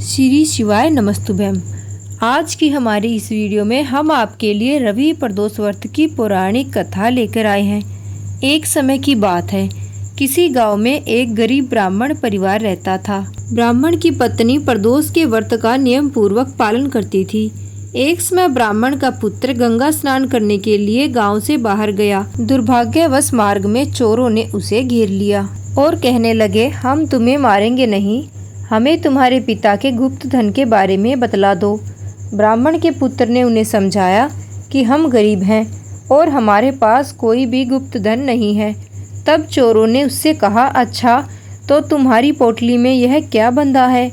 श्री शिवाय नमस्तुभ्यम। आज की हमारी इस वीडियो में हम आपके लिए रवि प्रदोष व्रत की पौराणिक कथा लेकर आए हैं। एक समय की बात है, किसी गांव में एक गरीब ब्राह्मण परिवार रहता था। ब्राह्मण की पत्नी प्रदोष के व्रत का नियम पूर्वक पालन करती थी। एक समय ब्राह्मण का पुत्र गंगा स्नान करने के लिए गांव से बाहर गया। दुर्भाग्यवश मार्ग में चोरों ने उसे घेर लिया और कहने लगे, हम तुम्हें मारेंगे नहीं, हमें तुम्हारे पिता के गुप्त धन के बारे में बतला दो। ब्राह्मण के पुत्र ने उन्हें समझाया कि हम गरीब हैं और हमारे पास कोई भी गुप्त धन नहीं है। तब चोरों ने उससे कहा, अच्छा तो तुम्हारी पोटली में यह क्या बंधा है?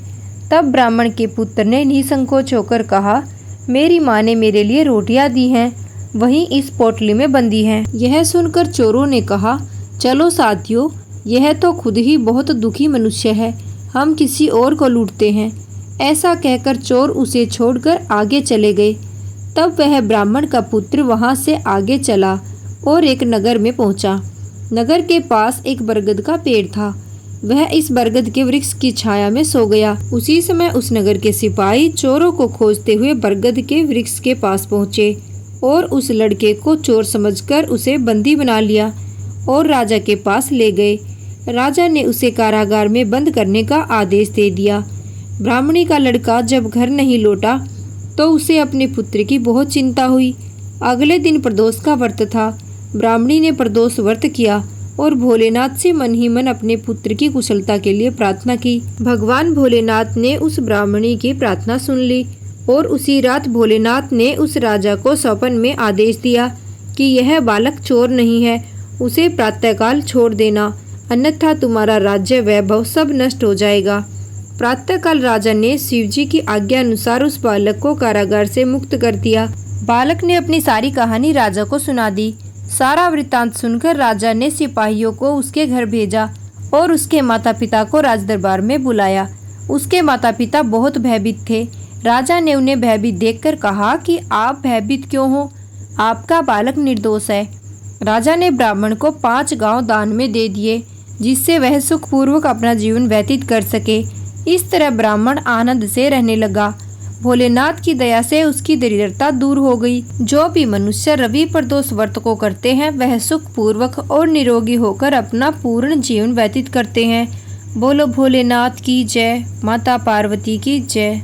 तब ब्राह्मण के पुत्र ने निसंकोच होकर कहा, मेरी माँ ने मेरे लिए रोटियां दी हैं, वही इस पोटली में बंधी हैं। यह सुनकर चोरों ने कहा, चलो साथियों, यह तो खुद ही बहुत दुखी मनुष्य है, हम किसी और को लूटते हैं। ऐसा कहकर चोर उसे छोड़कर आगे चले गए। तब वह ब्राह्मण का पुत्र वहां से आगे चला और एक नगर में पहुंचा। नगर के पास एक बरगद का पेड़ था। वह इस बरगद के वृक्ष की छाया में सो गया। उसी समय उस नगर के सिपाही चोरों को खोजते हुए बरगद के वृक्ष के पास पहुंचे और उस लड़के को चोर समझकर उसे बंदी बना लिया और राजा के पास ले गए। राजा ने उसे कारागार में बंद करने का आदेश दे दिया। ब्राह्मणी का लड़का जब घर नहीं लौटा तो उसे अपने पुत्र की बहुत चिंता हुई। अगले दिन प्रदोष का व्रत था। ब्राह्मणी ने प्रदोष व्रत किया और भोलेनाथ से मन ही मन अपने पुत्र की कुशलता के लिए प्रार्थना की। भगवान भोलेनाथ ने उस ब्राह्मणी की प्रार्थना सुन ली और उसी रात भोलेनाथ ने उस राजा को स्वप्न में आदेश दिया कि यह बालक चोर नहीं है, उसे प्रातःकाल छोड़ देना, अन्यथा तुम्हारा राज्य वैभव सब नष्ट हो जाएगा। प्रातःकाल राजा ने शिवजी की आज्ञा अनुसार उस बालक को कारागार से मुक्त कर दिया। बालक ने अपनी सारी कहानी राजा को सुना दी। सारा वृत्तांत सुनकर राजा ने सिपाहियों को उसके घर भेजा और उसके माता पिता को राजदरबार में बुलाया। उसके माता पिता बहुत भयभीत थे। राजा ने उन्हें भयभीत देखकर कहा कि आप भयभीत क्यों हो? आपका बालक निर्दोष है। राजा ने ब्राह्मण को 5 गांव दान में दे दिए, जिससे वह सुखपूर्वक अपना जीवन व्यतीत कर सके। इस तरह ब्राह्मण आनंद से रहने लगा। भोलेनाथ की दया से उसकी दरिद्रता दूर हो गई। जो भी मनुष्य रवि प्रदोष व्रत को करते हैं, वह सुखपूर्वक और निरोगी होकर अपना पूर्ण जीवन व्यतीत करते हैं। बोलो भोलेनाथ की जय, माता पार्वती की जय।